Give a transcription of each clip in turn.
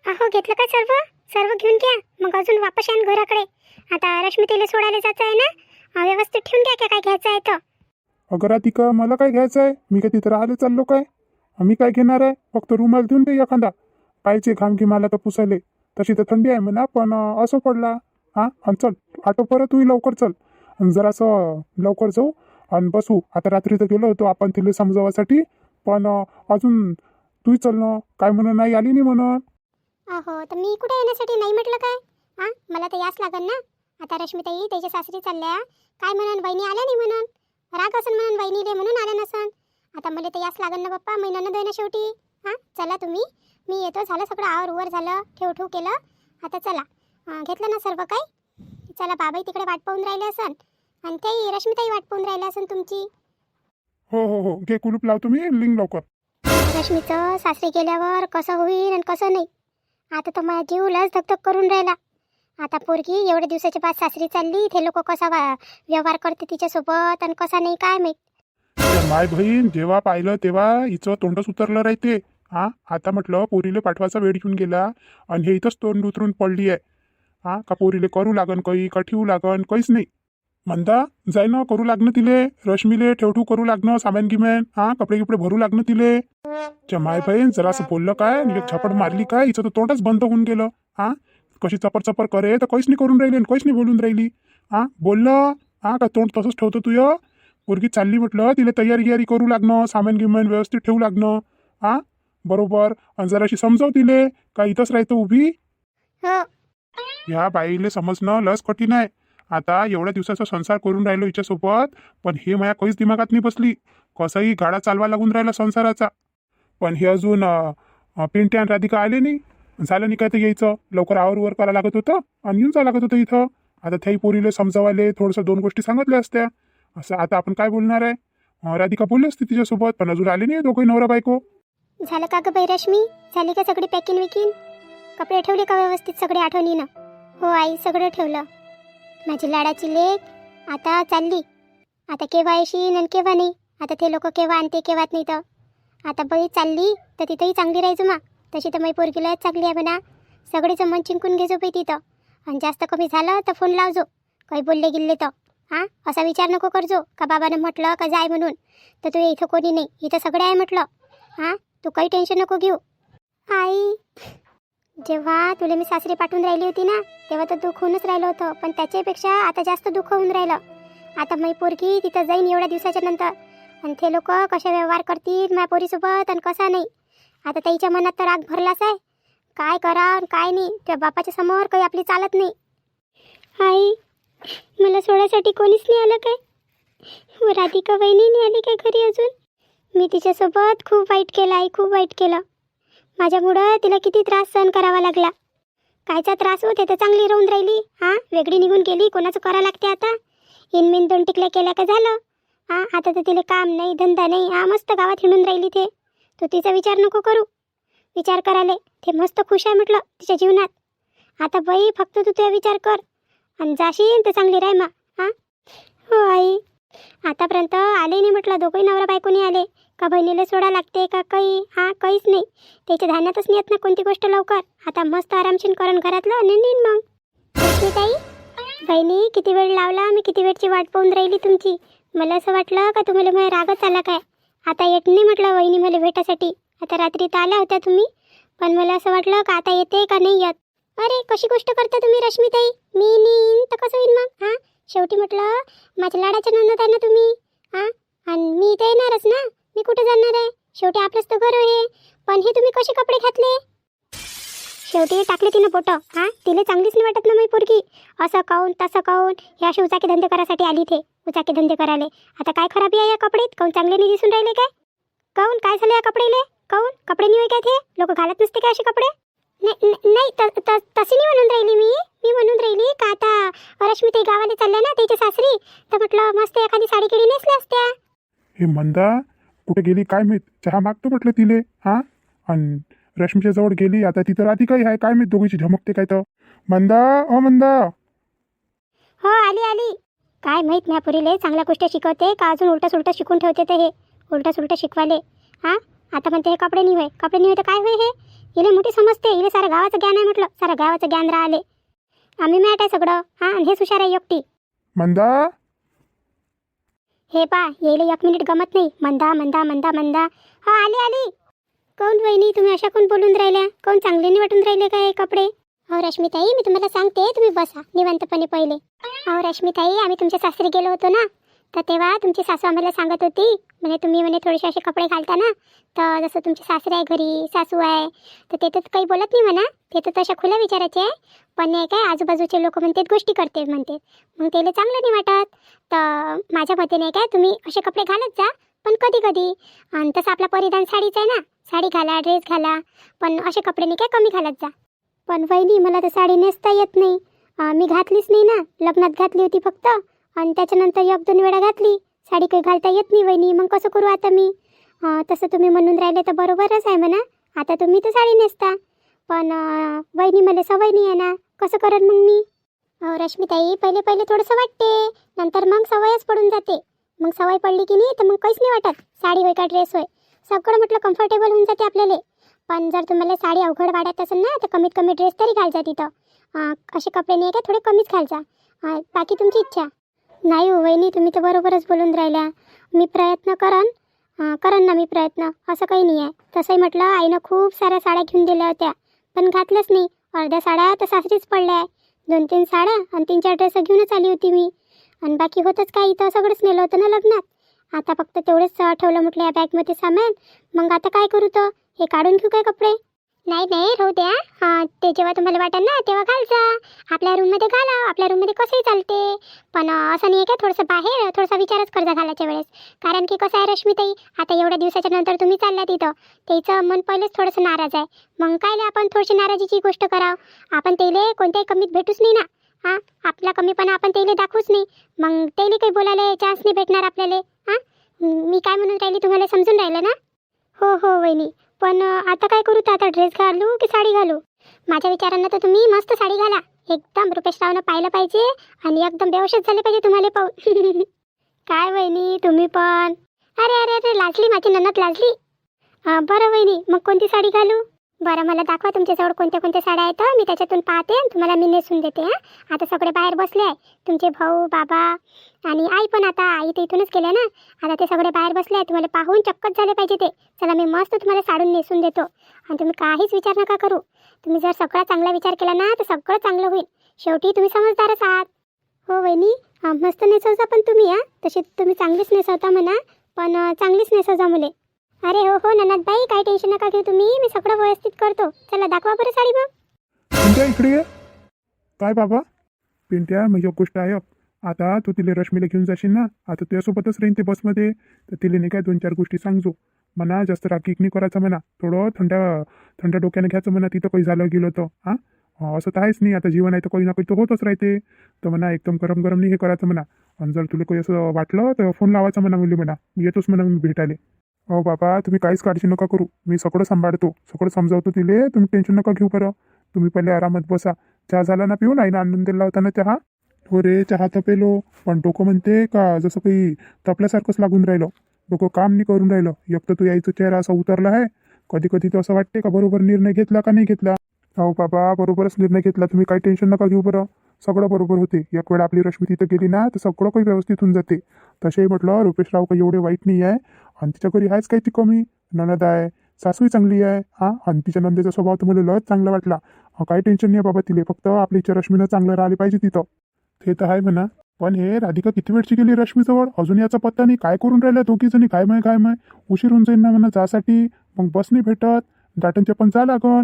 अहो घेतलं का सर्व सर्व घेऊन घ्या, मग अजून वापस यान घराकडे. आता रश्मीताईला सोडायला जायचं आहे ना, व्यवस्थित ठेवून घ्या काय घ्यायचं आहे तर. अगं राधिका, मला काय घ्यायचं आहे? मी काय तिथं राहायला चाललो काय? मी काय घेणार आहे? फक्त रुमाल देऊन दे एखादा. पाहिजे घाम घी मला तर पुसायले. तशी तर थंडी आहे म्हणा, पण असं पडला. हां, आणि चल ऑटो परत तू लवकर चल. आणि जरासं लवकर जाऊ आणि बसू. आता रात्री तर गेलो होतो आपण तिला समजावासाठी, पण अजून तूही चल ना. काय म्हणून नाही आली नाही म्हणून. अहो तर मी कुठे येण्यासाठी नाही म्हटलं काय. हां, मला तर याच लागन ना. आता रश्मीताई त्याच्या सासरी चालल्या, काय म्हणून वहिनी आल्या नाही म्हणून, राग असन म्हणून वहिनीले म्हणून आल्या नसन. आता मला तर याच लागन ना बाप्पा, महिन्यानं दोन शेवटी. हां चला तुम्ही, मी येतो. झालं सगळं आवर उवर झालं, ठेव केलं. आता चला, घेतलं ना सर्व काही. चला, बाबाई तिकडे वाट पाहून राहिले असन आणि तेही रश्मीताई वाट पाहून राहिले असन तुमची. हो हो हो, घे कुलूप लावतो मी, लिंग लवकर. रश्मीचं सासरी गेल्यावर कसं होईल आणि कसं नाही, आता तर माझ्या जीव लस धकधक करून राहिला. आता पोरगी एवढ्या दिवसाच्या बाद सासरी चालली, ते लोक कसा व्यवहार करते तिच्यासोबत आणि कसा नाही काय माहीत. माय बहीण जेव्हा पाहिलं तेव्हा हिचं तोंडच उतरलं राहते. आता म्हटलं पोरीले पाठवायचा वेळ येऊन गेला आणि हे इथंच तोंड उतरून पडली आहे. का पोरीले करू लागन काही, का ठेवू लागन, काहीच नाही. म्हणता जाय ना, करू लागणं तिले. रश्मीले ठेवठू करू लागणं, सामान गिमान कपडे गिपडे भरू लागणं तिले. माय बहीण जरा असं बोललं काय आणि एक छापड मारली काय, हिचं तर तोंडच बंद होऊन गेलं. कशी चपर करे तर काहीच नाही करून राहिली आणि काहीच नाही बोलून राहिली. बोललं का तोंड तसंच ठेवतो तुझं. पोरगी चालली म्हटलं, तिला तयारी करू लागणं, सामान गिमान व्यवस्थित ठेवू लागणं. बरोबर. आणि जराशी समजाव तिले, का इथंच राहतं उभी. हो, ह्या बाईले समजणं लस कठीण आहे. आता एवढ्या दिवसाचा संसार करून राहिलो हिच्यासोबत, पण हे माया काहीच दिमागात नाही बसली. कसंही गाडा चालवा लागून राहिला संसाराचा. पण हे अजून पिंट्या आणि राधिका आले नाही. झालं नाही काय तर यायचं लवकर आवर करायला लागत होतं आणि येऊन जावं लागत होतं इथं. आता त्याही पोरीले समजावाले थोडंसं दोन गोष्टी सांगितल्या असत्या. असं आता आपण काय बोलणार आहे. राधिका बोलली असती तिच्यासोबत, पण अजून आले नाही दोघंही नवरा बायको. झालं का ग बाई रश्मी, झाली का सगळी पॅकिंग विकिंग? कपडे ठेवले का व्यवस्थित सगळे आठवणीनं? हो आई, सगळं ठेवलं. माझी लाडाची लेक आता चालली. आता केव्हा येशील आणि केव्हा नाही. आता ते लोक केव्हा आणते केव्हा नाही. तर आता बाई चालली तर तिथंही चांगली राहायचो मा. तशी तर माझी पोरगीला चांगली आहे म्हणा. सगळेचं मन चिंकून घेजो बाई तिथं. आणि जास्त कमी झालं तर फोन लावजो, काही बोलले गेले तर. असा विचार नको करजो का बाबानं म्हटलं का जाय म्हणून तर तू इथं कोणी नाही, इथं सगळे आहे म्हटलं. तू काही टेन्शन नको घेऊ. आई, जेव्हा तुला मी सासरी पाठवून राहिली होती ना, तेव्हा तर दुःख होऊनच राहिलं होतं, पण त्याच्यापेक्षा आता जास्त दुःख होऊन राहिलं. आता माझी पोरगी तिथं जाईन एवढ्या दिवसाच्या नंतर, आणि ते लोक कसे व्यवहार करतील माझ्या पोरीसोबत आणि कसा नाही. आता त्याच्या मनात तर राग भरलाच आहे. काय करा आणि काय नाही, त्या बापाच्या समोर काही आपली चालत नाही. आई, मला सोडायसाठी कोणीच नाही आलं काय? राधिका वहिनी नाही आली काय घरी अजून? मी तिच्यासोबत खूप वाईट केलं आई, खूप वाईट केलं. माझ्यामुळं तिला किती त्रास सहन करावा लागला. कायचा त्रास होते तर चांगली राहून राहिली. वेगळी निघून गेली, कोणाचं करा लागते आता. इनमिन दोन टिकल्या केल्या का झालं. आता तर तिला काम नाही, धंदा नाही. मस्त गावात हिंडून राहिली ते. तू तिचा विचार नको करू. विचार करायला ते मस्त खुश आहे म्हटलं तिच्या जीवनात. आता बाई फक्त तू तुझा विचार कर आणि जाशील तर चांगली राह मा. हो आई, आतापर्यंत आले नाही म्हटलं, दोघंही नवरा बायकोनी आले का बहिणीला सोडा लागते का काही. काहीच नाही, त्याच्या ध्यानातच नाही येत ना कोणती गोष्ट लवकर. आता मस्त आरामशीन करून घरातलं आणि नेईन मग. ताई, बहिणी किती वेळ लावला, मी किती वेळची वाट पाहून राहिली तुमची. मला असं वाटलं का तुम्हाला माझ्या रागच आला काय. आता येत नाही म्हटलं वहिनी मला भेटासाठी. आता रात्री तर आल्या होत्या तुम्ही, पण मला असं वाटलं का आता येते का नाही येत. अरे कशी गोष्ट करता तुम्ही रश्मीताई, मी नेईन तर कसं होईल मग. शेवटी म्हटलं माझ्या लाडाच्या नंदत आहे ना तुम्ही. आणि मी इथे येणारच ना, मी कुठे जाणार आहे. शेवटी आपलंच तर घर आहे. पण हे तुम्ही कसे कपडे घातले? शेवटी टाकले तिनं बोटं. तिला चांगलीच नाही वाटत ना मी पोरगी. असं काऊन तसं काऊन, हे असे उचाके धंदे करायसाठी आली थे. उचाके धंदे करायला आता काय खराबी आहे या कपडेत? काऊन चांगले नाही दिसून राहिले काय? काऊन काय झालं या कपडेले? काऊन कपडे नाही होय काय ते? लोक घालत नसते काय असे कपडे? नाही तशी नाही म्हणून राहिली मी. मी म्हणून राहिली का आता रश्मीताई गावाला चालल्या ना त्याच्या सासरी, तर म्हटलं मस्त एखादी साडी केळी नेसल्या असत्या. हे मंदा कुठे गेली काय माहीत. चहा मागतो म्हटलं तिले. आणि रश्मीच्या जवळ गेली. आता तिथं राधिकाही आहे काय माहीत, दोघीची झमकते काय तर. मंदा, ओ मंदा. हो आली. काय माहीत माझ्या पुरीले चांगल्या गोष्टी शिकवते का अजून उलटा सुलटा शिकून ठेवते. तर हे उलटा सुलटा शिकवाले. आता म्हणते हे कपडे नाही होय, कपडे नाही होय तर काय होय. इले मोठी समजते, इले साऱ्या गावाचं ज्ञान आहे म्हटलं, साऱ्या गावाचं ज्ञान राहिले. आम्ही मॅट आहे सगळं, हा, आणि हेच हुशार आहे एकटी. मंदा, हे पा, येईल 1 मिनिट गमत नाही. मंदा मंदा मंदा मंदा. हा, आली आली. कोण वहिनी, तुम्ही अशा कोण बोलून राहिल्या? कोण चांगले नाही वाटून राहिले काय कपडे? हो रश्मीताई, मी तुम्हाला सांगते, तुम्ही बसा निवांतपणे पहिले. हो रश्मीताई, आम्ही तुमच्या सासरी गेलो होतो ना, तर तेव्हा तुमची सासू आम्हाला सांगत होती, म्हणे तुम्ही म्हणे थोडेसे असे कपडे घालता ना, तर जसं तुमची सासरी आहे घरी, सासू आहे, तर ते तर काही बोलत नाही म्हणा, ते तर तशा खुल्या विचारायचे आहे. पण नाही काय, आजूबाजूचे लोक म्हणतात गोष्टी करते म्हणते, मग त्याला चांगलं नाही वाटत. तर माझ्या मते नाही काय, तुम्ही असे कपडे घालत जा, पण कधी कधी. आणि तसं आपला परिधान साडीच आहे ना, साडी घाला, ड्रेस घाला, पण असे कपडे नाही काय कमी घालत जा. पण वहिनी, मला तर साडी नेसता येत नाही. मी घातलीच नाही ना, लग्नात घातली होती फक्त, आणि त्याच्यानंतर 1-2 वेळा घातली. साडी काही घालता येत नाही वहिनी, मग कसं करू आता मी? तसं तुम्ही म्हणून राहिले तर बरोबरच आहे म्हणा, आता तुम्ही तर साडी नेसता, पण वहिनी मला सवय नाही आहे ना, कसं करेन मग मी? रश्मीताई, पहिले पहिले थोडंसं वाटते, नंतर मग सवयच पडून जाते. मग सवय पडली की नाही तर मग काहीच नाही वाटत, साडी होय का ड्रेस होय, सगळं म्हटलं कम्फर्टेबल होऊन जाते आपल्याला. पण जर तुम्हाला साडी अवघड वाटत असेल ना, तर कमीत कमी ड्रेस तरी घालजा तिथं. असे कपडे नाही का, थोडे कमीच घालजा, बाकी तुमची इच्छा. नाही हो वहिनी, तुम्ही तर बरोबरच बोलून राहिल्या. मी प्रयत्न करन ना मी प्रयत्न, असं काही नाही आहे. तसंही म्हटलं, आईनं खूप साऱ्या साड्या घेऊन दिल्या होत्या, पण घातल्याच नाही. अर्ध्या साड्या तर सासरीच पडल्या आहे, 2-3 साड्या आणि 3-4 ड्रेस घेऊनच आली होती मी, आणि बाकी होतंच काय, इथं सगळंच नेलं होतं ना लग्नात. आता फक्त तेवढेच ठेवलं म्हटलं या बॅगमध्ये सामान. मग आता काय करू, तर हे काढून घेऊ काय कपडे? नाही नाही, राहू द्या. ते जेव्हा तुम्हाला वाटेल ना तेव्हा घालजा, आपल्या रूममध्ये घाला, आपल्या रूममध्ये कसंही चालते. पण असं नाही आहे का, थोडंसं बाहेर थोडासा विचारच करजा घालायच्या वेळेस. कारण की कसं आहे रश्मीताई, आता एवढ्या दिवसाच्या नंतर तुम्ही चालल्या तिथं, त्याचं मन पहिलेच थोडंसं नाराज आहे. मग काय आपण थोडीशी नाराजीची गोष्ट करावं, आपण त्याला कोणत्याही कमीत भेटूच नाही ना. आपला कमीपणा आपण त्याला दाखवूच नाही, मग त्याला काही बोलायला चान्स नाही भेटणार आपल्याला. मी काय म्हणून राहिली तुम्हाला समजून राहिलं ना? हो हो वहिनी, पण आता काय करू, तर आता ड्रेस घालू की साडी घालू? माझ्या विचारांना तर तुम्ही मस्त साडी घाला, एकदम रुपेशरावनं पाहिलं पाहिजे आणि एकदम बेहोशच झाले पाहिजे तुम्हाला पाहून. काय वहिनी तुम्ही पण, अरे अरे अरे, लाजली माझी ननद लाजली. बरं वहिनी, मग कोणती साडी घालू? बरं, मला दाखवा तुमच्याजवळ कोणत्या कोणत्या साड्या आहेत, मी त्याच्यातून पाहते आणि तुम्हाला मी नेसून देते. आता सगळे बाहेर बसले आहे, तुमचे भाऊ, बाबा आणि आई पण. आता आई तर इथूनच गेल्या ना, आता ते सगळे बाहेर बसले आहे, तुम्हाला पाहून चक्कच झाले पाहिजे ते. चला, मी मस्त तुम्हाला साडून नेसून देतो, आणि तुम्ही काहीच विचार नका करू. तुम्ही जर सगळा चांगला विचार केला ना, तर सगळं चांगलं होईल. शेवटी तुम्ही समजदारच आहात. हो वहिनी, मस्त नेसवता पण तुम्ही. तशी तुम्ही चांगलीच नेसवता म्हणा, पण चांगलीच नेसवजा मुले. अरे हो हो ननदबाई, काही टेन्शन नका घेऊ तुम्ही, मी सगळं व्यवस्थित करतो. चला दाखवा बरं साडी मग. पिंट्या इकडे ये. काय बाबा? पिंट्या, म्हणजे एक गोष्ट आहे. आता तू तिला रश्मीला घेऊन जाशील ना, आता तुझ्यासोबतच राहीन ते बसमध्ये, तर तिला नाही काय 2-4 गोष्टी सांगजो म्हणा. जास्त रागीक नाही करायचं म्हणा, थोडं थंड डोक्याने घ्यायचं म्हणा. तिथं काही झालं गेलं तर असं तर आहेच नाही, आता जीवन आहे तर काही ना काही तर होतच राहते. तर म्हणा एकदम गरम गरम नाही हे करायचं म्हणा. आणि जर तुला काही असं वाटलं तर फोन लावायचा म्हणा मुली म्हणा, मी येतोच म्हणा मी भेटायला. हो बाबा, तुम्ही काहीच काळजी नका करू, मी सगळं सांभाळतो, सगळं समजावतो तिले. तुम्ही टेन्शन नका घेऊ बरं. तुम्ही पहिले आरामात बसा. चहा झाला ना पिऊन? आईनं आणून दिला होता ना चहा? हो रे, चहा तर पेलो, पण डोकं म्हणते का जसं काही तपल्यासारखंच लागून राहिलं. डोकं काम नाही करून राहिलं. एक तर तू यायचा चेहरा असा उतरला आहे, कधी कधी तर असं वाटते का बरोबर निर्णय घेतला का नाही घेतला. हो बाबा, बरोबरच निर्णय घेतला. तुम्ही काही टेन्शन नका घेऊ बरं, सगळं बरोबर होते. एक वेळ आपली रश्मी तिथं गेली ना, तर सगळं काही व्यवस्थित होऊन जाते. तसेही म्हटलं, रुपेशराव काही एवढे वाईट नाही आहे, आणि तिच्या घरी आहेच काही ती कमी. ननद आहे, सासूही चांगली आहे. आणि तिच्या नंदेचा स्वभाव तर मला लयच चांगला वाटला. काही टेन्शन नाही आहे बाबा तिले, फक्त आपली इच्छा रश्मीनं चांगलं राहिले पाहिजे तिथं. ते तर आहे म्हणा, पण हे राधिका किती वेळची गेली रश्मीजवळ, अजून याचा पत्ता नाही. काय करून राहिल्या दोघी जणी, काय माय उशीर होऊन जाईल ना म्हणा जासाठी, मग बस नाही भेटत, दाटनच्या पण जा लागन.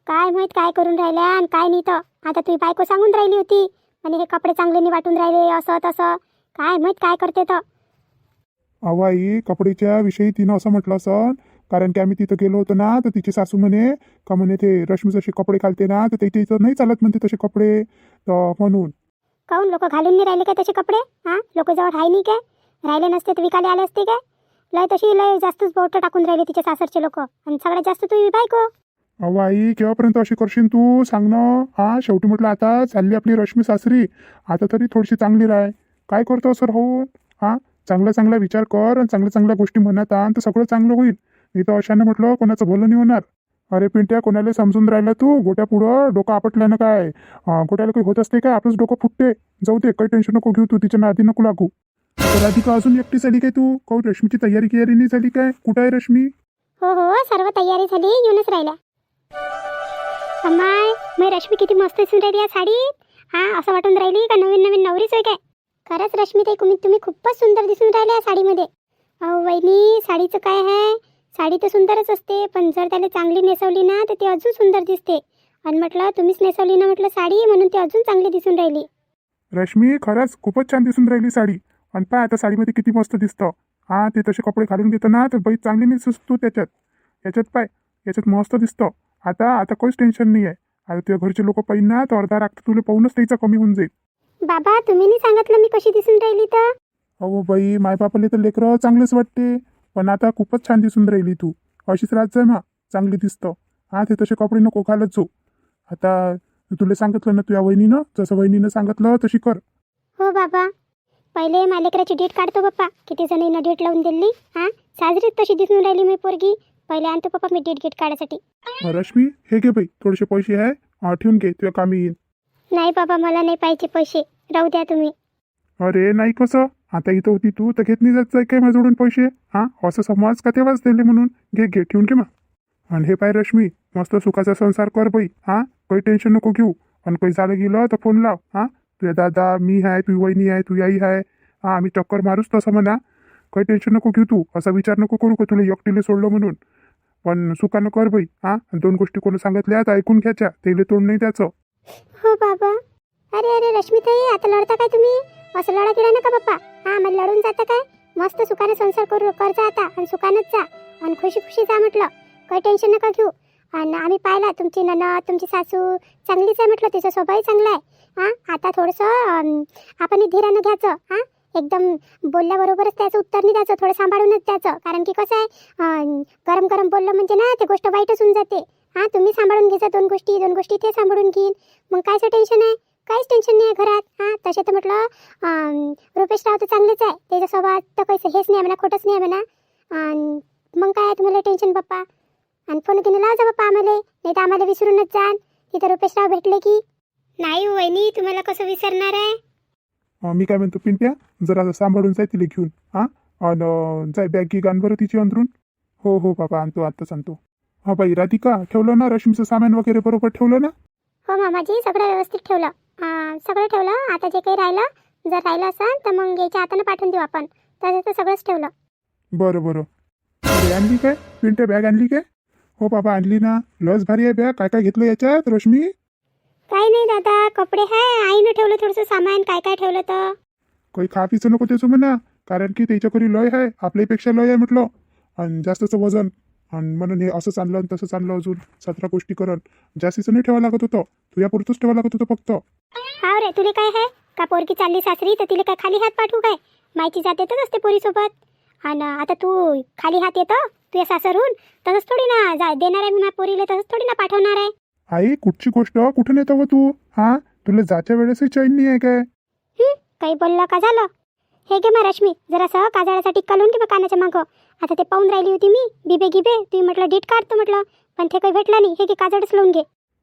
काय माहित काय करून राहिल्या आणि काय नाही. तर आता तुझी बायको सांगून राहिली होती, आणि हे कपडे चांगले नाही वाटून राहिले, असं तसं. काय माहित काय करते. तर अहो आई, कपडेच्या विषयी तिनं असं म्हटलं असं, कारण की आम्ही तिथं गेलो होतो ना, तर तिची सासू म्हणे का म्हणे ते रश्मी जसे कपडे घालते ना, तर त्याच्या इथं नाही चालत म्हणते तसे कपडे, तर म्हणून. काहून लोक घालून नाही राहिले काय तसे कपडे? लोक जवळ राही नाही काय? राहिले नसते तर विकायला आले असते काय? लय तशी लय जास्तच बोट टाकून राहिले तिच्या सासरचे लोक, आणि सगळ्यात जास्त तुझी बायको. अहो आई, केव्हापर्यंत अशी करशील तू, सांग ना. शेवटी म्हटलं आता चालली आपली रश्मी सासरी, आता तरी थोडीशी चांगली राह. काय करतो सर हो? चांगला चांगला विचार कर आणि चांगल्या चांगल्या गोष्टी म्हणत आण, तर सगळं चांगलं होईल. नाही तर अशाने म्हटलं कोणाचं भलं नाही होणार. अरे पिंट्या, कोणाला समजून राहिला तू? गोट्या पुढं डोकं आपटल्यानं काय गोट्याला काही होत असते काय? आपलंच डोकं फुटते. जाऊ दे, काही टेन्शन नको घेऊ, तू तिच्या नादी नको लागू. आता राधिका अजून एकटी झाली काय तू? काहून रश्मीची तयारी नाही झाली काय? कुठं आहे रश्मी? हो हो, सर्व तयारी झाली, येऊनच राहिल्या. अम्माय, मी रश्मी किती मस्त दिसून राहिली या साडीत. हा, असं वाटून राहिली का नवीन नवीन नवरीच आहे काय? खरंच रश्मी ताई, तुम्ही खूपच सुंदर दिसून राहिल्या या साडीमध्ये. अहो वहिनी, साडीचं काय आहे, साडी तर सुंदरच असते, पण जर त्याला चांगली नेसवली ना तर ती अजून सुंदर दिसते. आणि म्हटलं तुम्हीच नेसवली ना म्हटलं साडी, म्हणून ती अजून चांगली दिसून राहिली. रश्मी, खरंच खूपच छान दिसून राहिली साडी. आणि पाय आता साडीमध्ये किती मस्त दिसतं. हा, ते तसे कपडे घालून घेतो ना तर बाई चांगली दिसतोस तू त्याच्यात. याच्यात पाय, याच्यात मस्त दिसतं. आता आता काहीच टेन्शन नाही आहे. आता तुझ्या घरचे लोक पाहिजे ना तर अर्धा राग तुला पाहूनच त्याचा कमी होऊन जाईल. बाबा, तुम्ही नाही सांगितलं मी कशी दिसून राहिली तर. अहो बाई, मायबापाला तर लेकरं चांगलेच वाटते, पण आता खूपच छान दिसून राहिली तू. अशीच राहत जाय मा, चांगली दिसतं. हा, ते तसे कपडे नको घालत जाऊ. आता तुला सांगितलं ना तुझ्या वहिनीनं, जसं वहिनीनं सांगितलं तशी कर. हो बाबा, पहिले मालेकराची डेट काढतो पप्पा. किती जणींना डेट लावून दिली. हा, साजरीच तशी दिसून राहिली मी पोरगी. पहिले आणतो पप्पा मी डेट काढायसाठी. रश्मी, हे घे बाई, थोडेसे पैसे आहे, ठेवून घे, तुझ्या कामी येईल. नाही बाबा, मला नाही पाहिजे पैसे, राहू द्या तुम्ही. अरे नाही, कसं? आता इथं होती तू तर घेत नाही जात जाय काय माझ्याकडून पैसे? हा, असं समज का तेव्हाच दिले म्हणून. घे घे, ठेवून घे मग. आणि हे पाय रश्मी, मस्त सुखाचा संसार कर बाई. हा, काही टेन्शन नको घेऊ. आणि काही झालं गेलं तर फोन लाव. हा, तुझ्या दादा, मी आहे, तुझी वहिनी आहे, तुझी आई आहे. हा, आम्ही चक्कर मारूच तसं म्हणा. काही टेन्शन नको घेऊ तू. असा विचार नको करू का तुला एकटीला सोडलं म्हणून. पण सुखानं कर बाई. हा, दोन गोष्टी कोणी सांगितल्या तर ऐकून घ्यायच्या, तेले तोंड नाही त्याचं. हो बाबा. अरे अरे रश्मीताई, आता लढता काय तुम्ही? असं लढा किडा नका बाप्पा. हा, मला लढून जाता काय? मस्त सुखाने संसार करजा आता, आणि सुखानच जा, आणि खुशी खुशी जा म्हटलं. काही टेन्शन नका घेऊ. आणि आम्ही पाहिला तुमची ननद, तुमची सासू चांगलीच आहे म्हटलं, तिचा स्वभावही चांगला आहे. हा, आता थोडंसं आपण धीरानं घ्यायचं. हा, एकदम बोलल्याबरोबरच त्याचं उत्तर नाही द्यायचं, थोडं सांभाळूनच द्यायचं. कारण की कसं आहे, गरम गरम बोललं म्हणजे ना ते गोष्ट वाईटच होऊन जाते. हा, तुम्ही सांभाळून घ्यायचं, दोन गोष्टी ते सांभाळून घेईन. मग कायचं टेन्शन आहे? काहीच टेन्शन नाही आहे घरात. हा, तसे तर म्हटलं रुपेशराव तर चांगलेच आहे, त्याच्या स्वभावात तर काहीच हेच नाही म्हणा, खोटंच नाही म्हणा. मग काय तुम्हाला टेन्शन बाप्पा? आणि फोन घेऊन लावा जा बाप्पा आम्हाला, नाही तर आम्हाला विसरूनच जाल. तिथं रुपेशराव भेटले की. नाही वहिनी, तुम्हाला कसं विसरणार आहे? मी काय म्हणतो पिंट्या, जरा सांभाळून जाय तिला घेऊन. हा, आणि जाय बॅग घे गाण बरं तिची अंतरून. हो हो बाबा, आणतो आत्ताच आणतो. हा बाई राधिका, ठेवलं ना रश्मीचं सामान वगैरे बरोबर ठेवलं ना? हो मामाजी, सगळं व्यवस्थित ठेवलं. सगळं ठेवलं. आता जे काही राहिलं, जर राहिलं असेल तर मग याच्या हातानं पाठवून देऊ आपण. तसं तर सगळंच ठेवलं. बरं बरं. अरे आणली काय पिंट्या, बॅग आणली काय? हो बाबा आणली ना, लस भारी आहे बॅग. काय काय घेतलं याच्यात रश्मी? काही नाही दादा, कपडे आहे, आईनं ठेवलं थोडंसं सामान. काय काय ठेवलं तर काही खा पिचं नको त्याचं म्हणा, कारण की त्याच्या घरी लय आहे, आपल्यापेक्षा लय आहे म्हटलं. आणि जास्तचं वजन, आणि म्हणून हे असं चाललं आणि तसं चाललं, अजून 17 गोष्टी करण. जास्तीचं नाही ठेवा लागत होतं, तुझ्या पुरतच ठेवा लागत होतं फक्त. हा रे, तुला काय आहे का? पोरकी चालली सासरी तर तिला काय खाली हात पाठवू काय? माहिती जात येतच असते पोरीसोबत. आणि आता तू खाली हात येतं तुझ्या सासरून, तसंच थोडी ना देणार आहे मी पोरीला, तसंच थोडी ना पाठवणार आहे. आई, कुठची गोष्ट कुठे नेतो व तू? हा, तुला जाच्या वेळेसही चैन नाही आहे काय? काही बोललं का झालं? हे घे मग रश्मी, जरासं काजळाचा टिक्का लावून घे मग कानाच्या मागं. आता ते पाहून राहिली होती मी, बिबे तुम्ही म्हटलं डेट काढतो म्हटलं, पण ते काही भेटलं नाही. हे घे, काजळच लावून घे.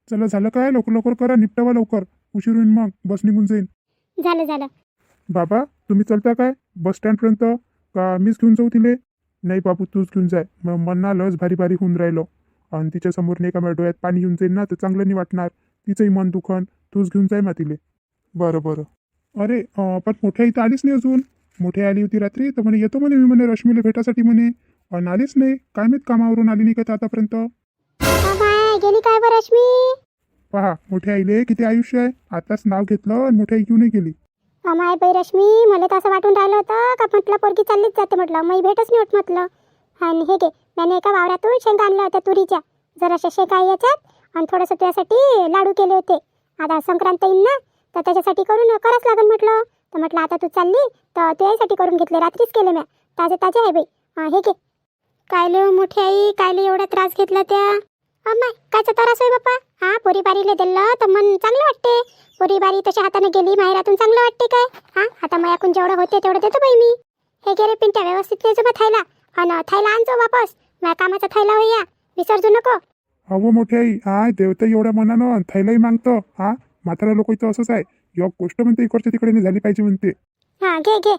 चला झालं काय, लवकर लवकर करा, निपटावा लवकर, उशीर होईल मग, बस निघून जाईल. झालं. बाबा तुम्ही चलता काय बस स्टँडपर्यंत, का मीच घेऊन जाऊ तिले? नाही बाबू, तूच घेऊन जाय. मग मन्ना लस भारी भारी होऊन राहिलो, आणि तिच्या समोर नाही का माझ्या डोळ्यात पाणी येऊन जाईल ना, तर चांगलं नाही वाटणार. तिचंही मन दुखन. तूच घेऊन जाय मा तिले. बरं बरं. अरे पण मोठ्या इथं आलीच नाही अजून. मोठ्या आली होती रात्री तर म्हणे येतो म्हणे, मी म्हणे रश्मीला भेटासाठी म्हणे, पण आलीच नाही. काय माहीत कामावरून आली नाही का आतापर्यंत. गेली काय बरं रश्मी? पहा, मोठ्या आईले किती आयुष्य आहे. आताच नाव घेतलं आणि मोठ्या आई घेऊनही गेली. अमाय बाई रश्मी, मला तर असं वाटून राहिलं होतं का म्हटलं पोरगी चाललीच जाते म्हटलं, मी भेटच नाही होत म्हटलं. आणि हे घे, त्याने एका वावरातून शेंगा आणल्या होत्या तुरीच्या, जराशा शेंगा याच्यात, आणि थोडंसं त्यासाठी लाडू केले होते. आता संक्रांत येईन ना, तर त्याच्यासाठी करावंच लागेल म्हटलं. तर म्हटलं आता तू चालली तर त्यासाठी करून घेतले, रात्रीच केले म्या, ताजे आहे बाई. हे घे. कायले मोठी आई, कायले एवढा त्रास घेतला त्या? अम्माय, कायचा त्रास होय बाप्पा? हा, पोरी बारीले दिलं तर मन चांगलं वाटते. पोरी बारी तशा हाताने गेली माहेरातून, चांगलं वाटते काय? हा, आता मायाकून जेवढं होते तेवढं देतो बाई मी. हे गे रे पिंट्या, व्यवस्थित घ्यायचं बा थैला, आणि थैला आणजो वापस. माझ्या कामाचा थैला होई, या विसरजू नको. अहो मोठी आई देवता एवढ्या मनानं थैलाही मागतं म्हातारा लोक इथं असंच आहे. एक गोष्ट म्हणते इकडच्या तिकडे नाही झाली पाहिजे म्हणते. हा घे घे.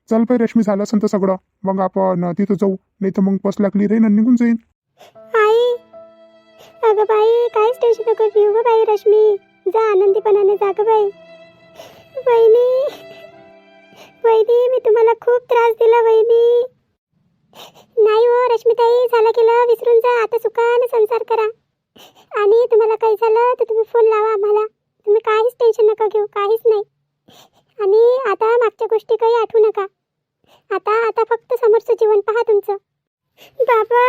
चल पाय रश्मी, झालं असेल तर सगळं, मग आपण तिथं जाऊ, नाही तर मग बस लागली राहीन आणि निघून जाईन. आई अगं बाई काहीच टेन्शन नको घेऊ गं बाई रश्मी. जा आनंदीपणाने जा गं बाई. वहिनी वहिनी मी तुम्हाला खूप त्रास दिला वहिनी. नाही हो रश्मीताई, झालं केलं विसरून जा. आता सुखाने संसार करा. आणि तुम्हाला काही झालं तर तुम्ही फोन लावा आम्हाला. तुम्ही काहीच टेन्शन नका घेऊ, काहीच नाही. आणि आता मागच्या गोष्टी काही आठवू नका. आता आता फक्त समोरचं जीवन पहा तुमचं. बाबा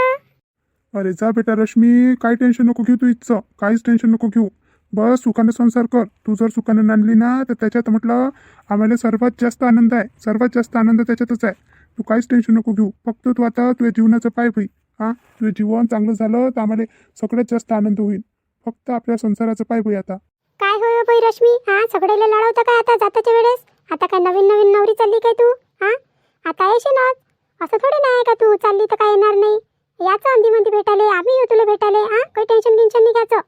अरे जा बेटा रश्मी, काय टेन्शन नको घेऊ तू इथचं, काहीच टेन्शन नको घेऊ. बस सुखानं संसार कर. तू जर सुखानं नांदली ना तर त्याच्यात म्हटलं आम्हाला सर्वात जास्त आनंद आहे. सर्वात जास्त आनंद त्याच्यातच आहे. तू काहीच टेन्शन नको घेऊ. फक्त तू आता तुझ्या जीवनाचं पाय होई. तुझं जीवन चांगलं झालं तर आम्हाला सगळ्यात जास्त आनंद होईल. फक्त आपल्या संसाराचं पाय होई आता. काय होय बाई रश्मी, सगळ्याला लढवतं काय आता जाताच्या वेळेस? आता काय नवीन नवीन नवरी चालली काय तू? आता येशील ना. असं थोडी नाही का तू चालली तर काय येणार नाही. याचं अंदीमंदी भेटाले, आम्ही येऊ तुला भेटाले. काही टेन्शन नाही घ्यायचं.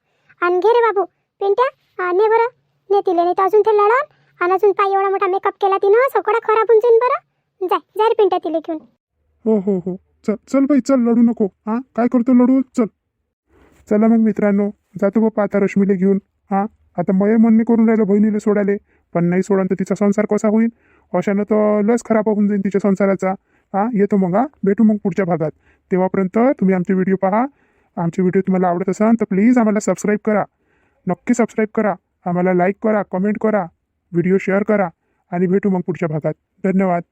आणि घे रे बाबू पिंट्या, ने बरं ने तिले, नाही तर अजून ते लढण. आणि अजून पाय एवढा मोठा मेकअप केला तिनं, सगळा खराब होऊन जाईन. बरं जा रे पिंट्या तिले घेऊन. हो हो हो, चल चल बाई चल, लढू नको. काय करतो लढू, चल. चला मग मित्रांनो, जातो बाप्पा आता रश्मीला घेऊन. आता मये म्हणणे करून राहिलं बहिणीला सोडाले, पण नाही सोडून तर तिचा संसार कसा होईल. अशानं तर लस खराब होऊन जाईल तिच्या संसाराचा. येतो मग. भेटू मग पुढच्या भागात. तेव्हापर्यंत तुम्ही आमचे व्हिडिओ पहा. आमचे व्हिडिओ तुम्हाला आवडत असेल तर प्लीज आम्हाला सबस्क्राईब करा. नक्की सबस्क्राईब करा. आम्हाला लाईक करा, कमेंट करा, व्हिडिओ शेअर करा आणि भेटू मग पुढच्या भागात. धन्यवाद.